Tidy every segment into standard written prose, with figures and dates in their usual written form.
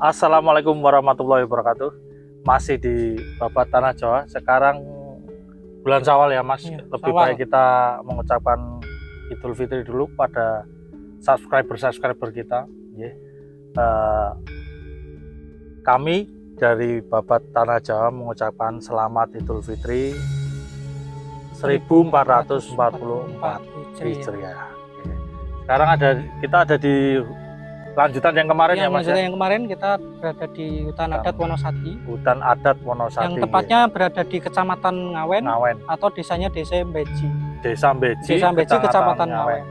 Assalamualaikum warahmatullahi wabarakatuh. Masih di Babat Tanah Jawa. Sekarang bulan Syawal ya Mas. Ya, Lebih Syawal. baik kita mengucapkan Idul Fitri dulu pada subscriber kita. Kami dari Babat Tanah Jawa mengucapkan selamat Idul Fitri 1444 Hijriah. Sekarang kita ada di lanjutan yang kemarin ya Mas. Yang kemarin kita berada di hutan adat Wonosati. Hutan adat Wonosati. Yang tepatnya berada di Kecamatan Ngawen. atau desanya Desa Mbeji. Desa Mbeji, Kecamatan Ngawen.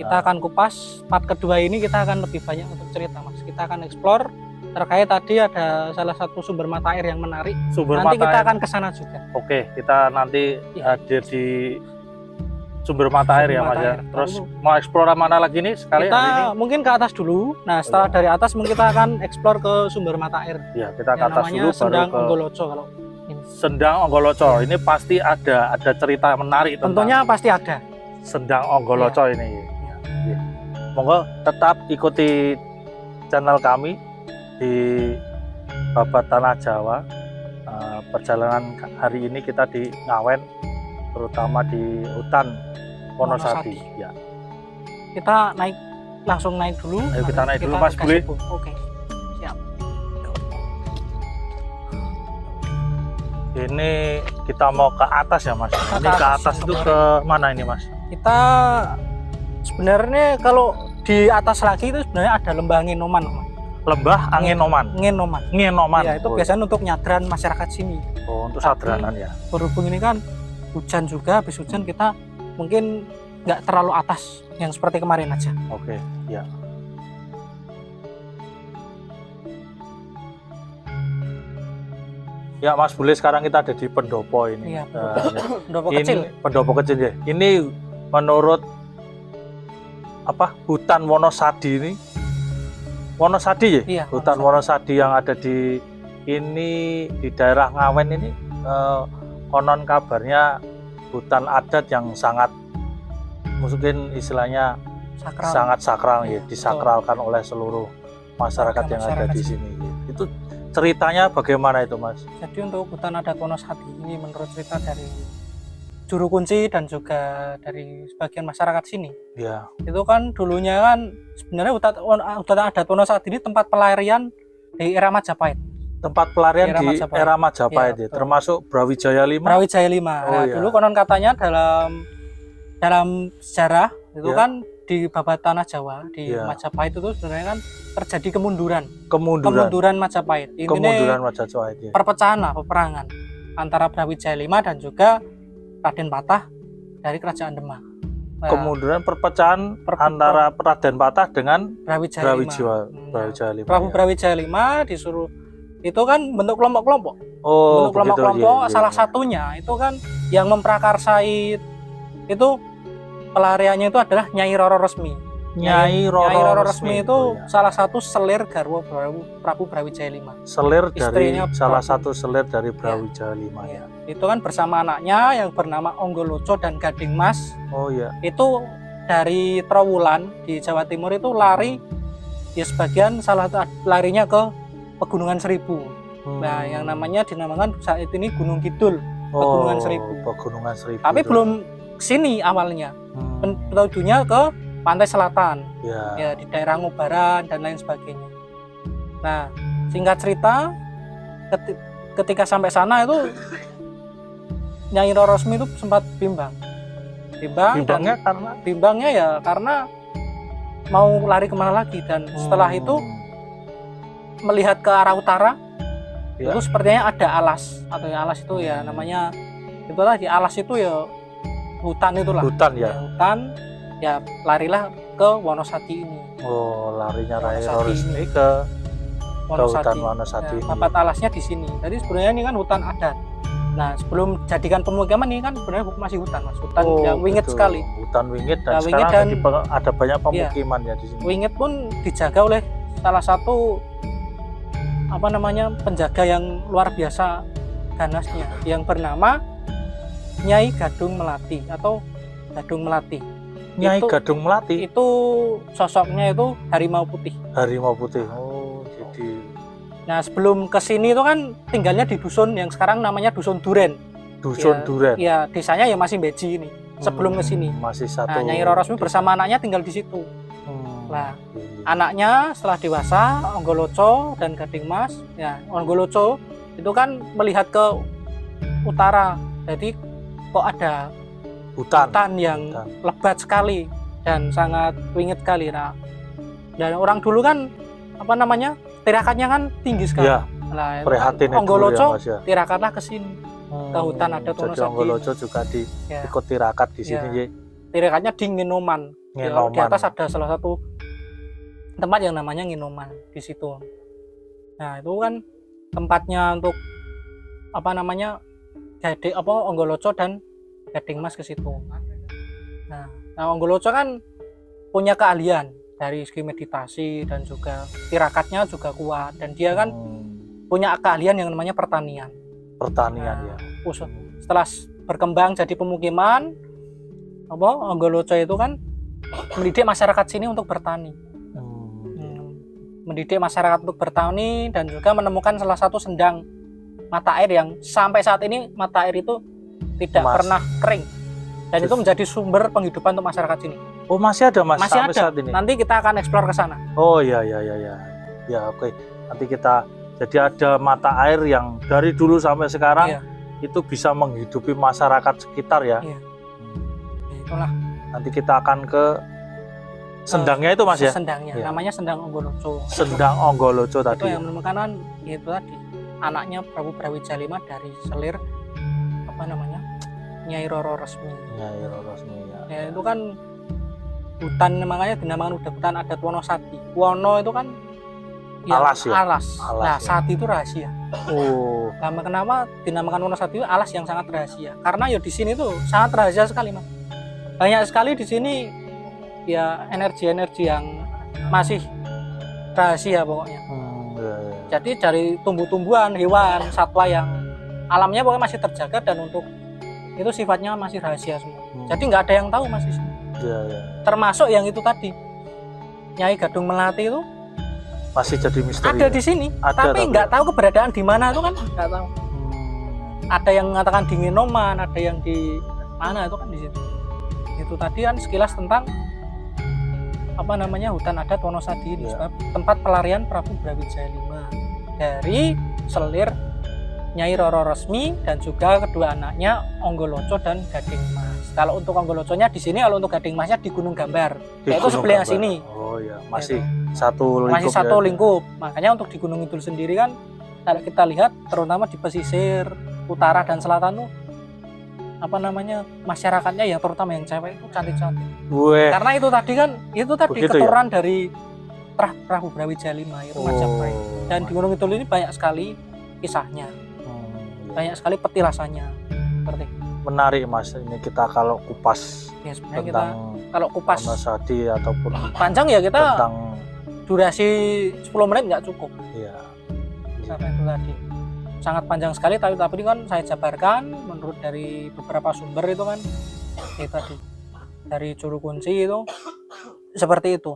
Kita akan kupas part kedua ini, kita akan lebih banyak untuk cerita Mas. Kita akan explore terkait tadi ada salah satu sumber mata air yang menarik. Nanti kita akan ke sana juga. Oke, kita nanti hadir di sumber mata air ya Mas ya. Terus mau eksplor mana lagi nih sekali kita hari ini? Mungkin ke atas dulu. Nah setelah dari atas mungkin kita akan eksplor ke sumber mata air. Ya kita ke atas dulu Sendang baru ke Onggoloco. Kalau ini Sendang Onggoloco ini pasti ada cerita menarik tentunya pasti ada Sendang Onggoloco ini ya. Monggo tetap ikuti channel kami di Babat Tanah Jawa. Perjalanan hari ini kita di Ngawen, terutama di hutan Wonosati. Ya. Kita langsung naik dulu. Ayo kita naik dulu Mas Buli. Oke. Siap. Ini kita mau ke atas ya Mas. Ini ke atas itu ke mana ini Mas? Kita sebenarnya kalau di atas lagi itu sebenarnya ada lembah Ngenoman. Lembah Ngenoman. Ngenoman. Ya, itu biasanya untuk nyadran masyarakat sini. Oh, untuk sadranan ya. Berhubung ini kan hujan juga, habis hujan kita mungkin nggak terlalu atas yang seperti kemarin aja. Oke, ya. Ya Mas Bule, sekarang kita ada di pendopo ini. Iya, pendopo kecil. Pendopo kecil ya. Ini menurut hutan Wonosadi ini. Wonosadi ya? Iya, hutan Wonosadi yang ada di daerah Ngawen ini konon kabarnya hutan adat yang sangat mungkin istilahnya sangat sakral ya, disakralkan oleh seluruh masyarakat yang ada di sini. Itu ceritanya bagaimana itu Mas? Jadi untuk hutan adat Wonosati ini menurut cerita dari juru kunci dan juga dari sebagian masyarakat sini. Ya. Itu kan dulunya kan sebenarnya hutan adat Wonosati ini tempat pelarian di era Majapahit. Tempat pelarian di era Majapahit ya, termasuk Brawijaya 5. Brawijaya 5. Nah, dulu konon katanya dalam sejarah itu kan di Babat Tanah Jawa di Majapahit itu sebenarnya kan terjadi kemunduran Majapahit. Kemunduran Majapahit ya. Perpecahan peperangan antara Brawijaya 5 dan juga Raden Patah dari Kerajaan Demak. Nah, kemunduran perpecahan antara Raden Patah dengan Brawijaya 5. Prabu Brawijaya 5 disuruh itu kan bentuk kelompok-kelompok. Oh, bentuk kelompok-kelompok salah satunya itu kan yang memprakarsai itu pelariannya itu adalah Nyai Roro Resmi. Nyai Roro Resmi itu salah satu selir garwa Prabu Brawijaya 5. Selir dari salah satu selir dari Brawijaya 5 ya. Itu kan bersama anaknya yang bernama Onggoloco dan Gading Mas. Oh ya. Itu dari Trowulan di Jawa Timur itu lari ya sebagian salah satu larinya ke Pegunungan Seribu. Nah, yang dinamakan saat ini Gunung Kidul, Pegunungan Seribu. Pegunungan Seribu. Tapi belum kesini awalnya. Tujuannya ke pantai selatan. Ya, di daerah Ngubaran dan lain sebagainya. Nah, singkat cerita ketika sampai sana itu Nyai Roro Resmi itu sempat bimbang. Bimbangnya ya karena mau lari kemana lagi, dan setelah itu melihat ke arah utara itu sepertinya ada alas, atau yang alas itu ya namanya itulah di alas itu ya hutan itulah. Hutan ya larilah ke Wonosati ini. Oh, larinya Nyai Roro Resmi ke hutan Wonosati. Tempat alasnya di sini. Jadi sebenarnya ini kan hutan adat. Nah, sebelum jadikan pemukiman ini kan sebenarnya masih hutan Mas. Hutan yang wingit sekali. Hutan wingit dan sekarang ada banyak pemukiman ya di sini. Wingit pun dijaga oleh salah satu penjaga yang luar biasa ganasnya yang bernama Nyai Gadung Melati atau Gadung Melati. Nyai Gadung Melati itu sosoknya itu harimau putih. Harimau putih. Oh, gitu. Nah, sebelum ke sini itu kan tinggalnya di dusun yang sekarang namanya Dusun Duren. Dusun Duren. Iya, desanya ya masih Beji ini. Sebelum ke sini. Masih satu. Nah, Nyai Roro Resmi bersama anaknya tinggal di situ. Nah, anaknya setelah dewasa, Onggoloco dan Gading Mas, ya Onggoloco itu kan melihat ke utara. Jadi kok ada hutan yang lebat sekali dan sangat wingit sekali. Nah, dan orang dulu kan apa namanya? Tirakatnya kan tinggi sekali. Ya, nah, prihatin Onggoloco ya, tirakatlah ke sini. Ke hutan adat Wonosadi. Jadi Onggoloco juga ikut tirakat di sini ya. Tirakatnya di Nginoman. Di atas ada salah satu tempat yang namanya Nginoman di situ. Nah, itu kan tempatnya untuk apa namanya? Onggoloco dan Gading Mas ke situ. Nah, Onggoloco kan punya keahlian dari segi meditasi dan juga tirakatnya juga kuat, dan dia kan punya keahlian yang namanya pertanian. Ya. Setelah berkembang jadi pemukiman, Onggoloco itu kan mendidik masyarakat sini untuk bertani. Mendidik masyarakat untuk bertani dan juga menemukan salah satu sendang mata air yang sampai saat ini mata air itu tidak pernah kering. Dan itu menjadi sumber penghidupan untuk masyarakat sini. Oh, masih ada Mas masih sampai ada. saat ini. Nanti kita akan eksplor ke sana. Oh iya. Ya, oke. Nanti kita jadi ada mata air yang dari dulu sampai sekarang itu bisa menghidupi masyarakat sekitar ya. Iya. Itulah. Nanti kita akan ke sendangnya itu Mas ya. Sendangnya, namanya Sendang Onggoloco. Sendang Onggoloco tadi. Itu yang menemukan kan itu tadi anaknya Prabu Brawijaya V dari selir apa namanya? Nyai Roro Resmi. Nyai Roro Resmi ya. Itu kan hutan, makanya dinamakan hutan adat Wonosadi. Wono itu kan alas ya. Alas. Nah, sati itu rahasia. Oh. Nah, kenapa dinamakan Wonosadi itu alas yang sangat rahasia? Karena ya di sini tuh sangat rahasia sekali, Mas. Banyak sekali di sini ya energi-energi yang masih rahasia pokoknya. Jadi dari tumbuh-tumbuhan, hewan, satwa yang alamnya pokoknya masih terjaga dan untuk itu sifatnya masih rahasia semua. Jadi nggak ada yang tahu Mas di sini. Termasuk yang itu tadi Nyai Gadung Melati itu masih jadi misteri. Ada di sini, tapi nggak tahu keberadaan di mana itu kan nggak tahu. Ada yang mengatakan di Nginoman, ada yang di mana itu kan di situ. Itu tadi kan sekilas tentang apa namanya hutan adat Wonosadi ini, tempat pelarian Prabu Brawijaya V dari selir Nyai Roro Resmi dan juga kedua anaknya Onggoloco dan Gading Mas. Kalau untuk Onggoloconya di sini, kalau untuk Gading Masnya di Gunung Gambar, yaitu sebelahnya sini. Oh iya, masih satu lingkup. Masih satu lingkup. Makanya untuk di Gunung Kidul sendiri kan kalau kita lihat terutama di pesisir utara dan selatan tuh apa namanya masyarakatnya yang terutama yang cewek itu cantik-cantik. Karena itu tadi kan keturunan dari Prabu Brawijaya V itu Majapahit. Dan di Gunung Kidul ini banyak sekali kisahnya. Banyak sekali petilasannya. Seperti menarik Mas, ini kita kalau kupas ya, tentang kalau kupas Wonosadi ataupun panjang ya kita tentang durasi 10 menit nggak cukup. Iya. Karena itu tadi sangat panjang sekali, tapi ini kan saya jabarkan menurut dari beberapa sumber itu kan tadi dari Juru Kunci itu seperti itu.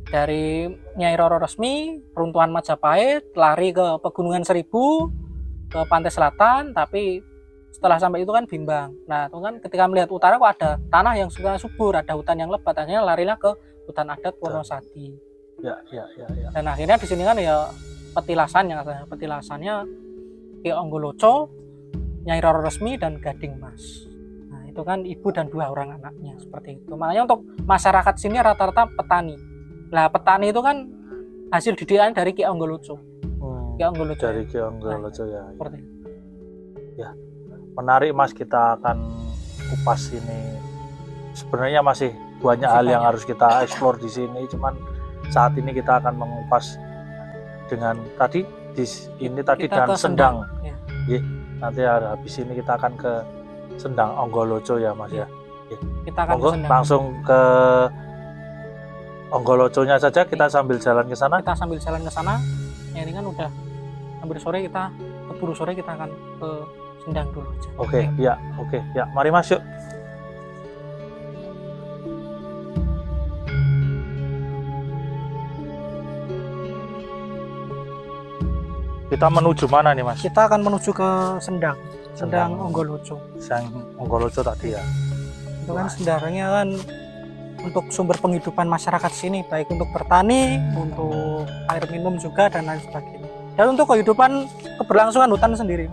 Dari Nyai Roro Resmi, runtuhan Majapahit, lari ke Pegunungan Seribu, ke pantai selatan, tapi setelah sampai itu kan bimbang. Nah, itu kan ketika melihat utara kok ada tanah yang sudah subur, ada hutan yang lebat, akhirnya larilah ke hutan adat Wonosadi. Ya. Dan akhirnya di sini kan ya petilasannya Ki Onggoloco, Nyai Roro Resmi dan Gading Mas. Nah, itu kan ibu dan 2 orang anaknya seperti itu. Makanya untuk masyarakat sini rata-rata petani. Nah, petani itu kan hasil didikan dari Ki Onggoloco. Ki Onggoloco. Dari Ki Onggoloco ya. Seperti itu. Ya. Menarik Mas, kita akan kupas ini. Sebenarnya masih banyak hal yang harus kita eksplor di sini, cuman saat ini kita akan mengupas dengan tadi dan Sendang. Ya. Nanti habis ini kita akan ke Sendang Onggoloco ya Mas ya. Kita akan langsung ke Onggoloconya saja, kita sambil jalan ke sana. Ya, ini kan udah hampir sore, keburu sore kita akan ke Sendang dulu aja. Oke. Ya. Mari Mas yuk. Kita menuju mana nih Mas? Kita akan menuju ke Sendang Onggoloco. Onggoloco tadi ya. Itu kan sendaranya kan untuk sumber penghidupan masyarakat sini, baik untuk bertani, untuk air minum juga dan lain sebagainya. Dan untuk kehidupan keberlangsungan hutan sendiri.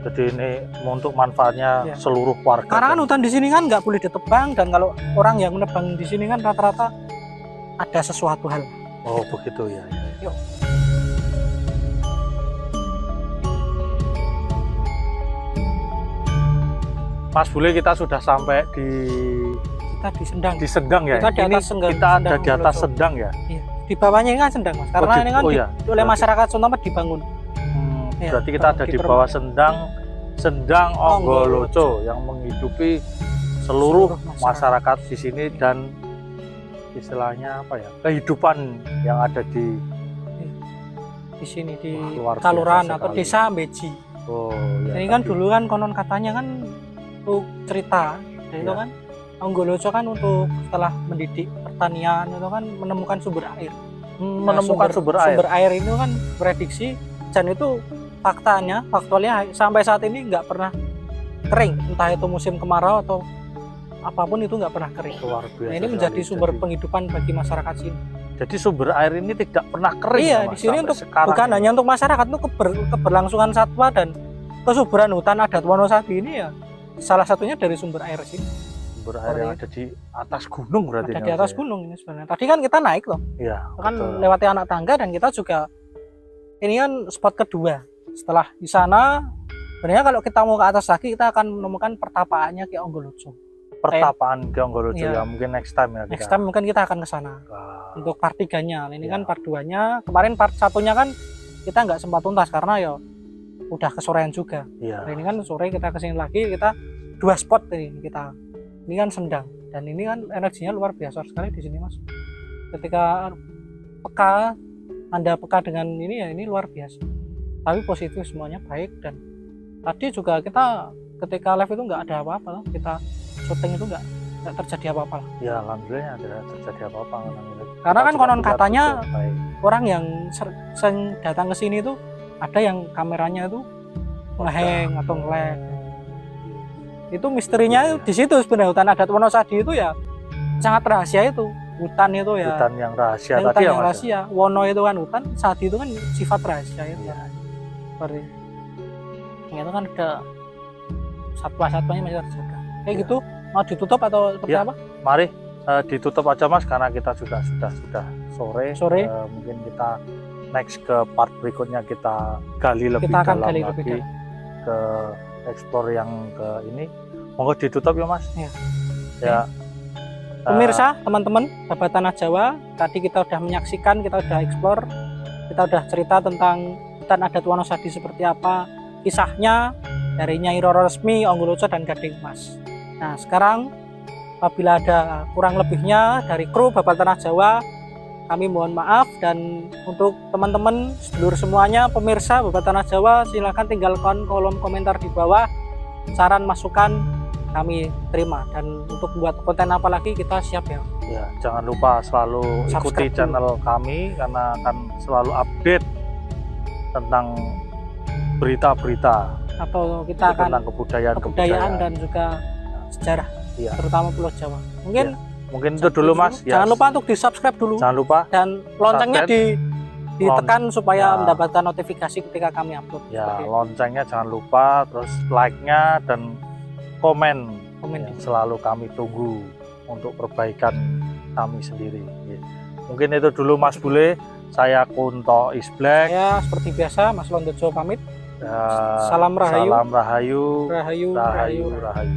Jadi ini untuk manfaatnya seluruh warga. Karena kan hutan di sini kan nggak boleh ditebang, dan kalau orang yang menebang di sini kan rata-rata ada sesuatu hal. Oh begitu ya. Yuk. Mas Bule, kita sudah sampai kita di Sendang. Di Sendang ya. Kita di atas Sendang. Kita ada di atas Sendang ya. Iya. Di bawahnya ini kan Sendang Mas. Karena ini kan oleh masyarakat Sontomet dibangun. Berarti kita ada di bawah Sendang Onggoloco yang menghidupi seluruh masyarakat di sini, dan istilahnya apa ya, kehidupan yang ada di sini di Kalurahan atau Desa Beji. Oh, ya, ini kan dulu kan konon katanya kan untuk cerita, itu kan Onggoloco kan untuk setelah mendidik pertanian itu kan menemukan sumber air. Menemukan sumber air itu kan prediksi, dan itu faktualnya sampai saat ini nggak pernah kering, entah itu musim kemarau atau apapun itu nggak pernah kering. Luar biasa. Nah, ini menjadi sumber penghidupan bagi masyarakat sini. Jadi sumber air ini tidak pernah kering. Iya, di sini untuk bukan hanya untuk masyarakat, itu keberlangsungan satwa dan kesuburan hutan adat Wonosadi ini ya salah satunya dari sumber air sini. Sumber air yang ada di atas gunung berarti. Ada di atas gunung ini sebenarnya. Tadi kan kita naik loh. Iya. Kan lewati anak tangga, dan kita juga ini kan spot kedua. Setelah di sana, sebenarnya kalau kita mau ke atas lagi, kita akan menemukan pertapaannya Ki Onggoloco. Pertapaan Ki Onggoloco ya, mungkin next time ya. Next time mungkin kita akan ke sana. Untuk part 3-nya. Ini kan part 2-nya. Kemarin part 1-nya kan kita nggak sempat tuntas karena ya udah kesorean juga. Iya. Nah, ini kan sore kita kesini lagi, kita 2 spot ini kita. Ini kan Sendang, dan ini kan energinya luar biasa sekali di sini Mas. Ketika Anda peka dengan ini ya, ini luar biasa. Tapi positif, semuanya baik. Dan tadi juga kita ketika live itu nggak ada apa-apa, kita syuting itu nggak terjadi apa-apa. Ya alhamdulillah tidak terjadi apa-apa. Karena kan konon katanya orang yang sering datang ke sini itu ada yang kameranya itu ngeheng atau nge-lag. Itu misterinya di situ sebenarnya. Hutan adat Wonosadi itu ya sangat rahasia itu. Hutan itu ya. Hutan yang rahasia tadi hutan ya yang rahasia. Wono itu kan hutan, Sadi itu kan sifat rahasia itu. Ya. Seperti itu kan ada satwa-satwanya masih terjaga. Kayak gitu, mau ditutup atau seperti apa? Mari ditutup aja Mas, karena kita juga sudah sore. Mungkin kita next ke part berikutnya kita gali lebih dalam lagi ke explore yang ke ini. Monggo ditutup ya Mas. Ya. Pemirsa, teman-teman, sahabat Tanah Jawa, tadi kita udah menyaksikan, kita udah explore, kita udah cerita tentang hutan adat Wonosadi seperti apa, kisahnya dari Nyai Roro Resmi, Onggoloco, dan Gading Mas. Nah, sekarang apabila ada kurang lebihnya dari kru Babat Tanah Jawa, kami mohon maaf. Dan untuk teman-teman sedulur semuanya, pemirsa Babat Tanah Jawa, silakan tinggalkan kolom komentar di bawah, saran masukan kami terima, dan untuk membuat konten apa lagi kita siap ya. Ya, jangan lupa selalu ikuti channel kami, karena akan selalu update tentang berita-berita atau kita akan tentang kebudayaan dan juga sejarah, terutama Pulau Jawa. Mungkin itu dulu Mas. Jangan lupa untuk di-subscribe dulu. Jangan lupa. Dan loncengnya ditekan supaya mendapatkan notifikasi ketika kami upload. Ya, loncengnya jangan lupa, terus like-nya dan komen yang selalu kami tunggu untuk perbaikan kami sendiri. Mungkin itu dulu Mas Bule. Saya Kunto Isblek. Ya, seperti biasa Mas Londojo pamit. Salam Rahayu. Salam Rahayu. Rahayu. Rahayu. Rahayu.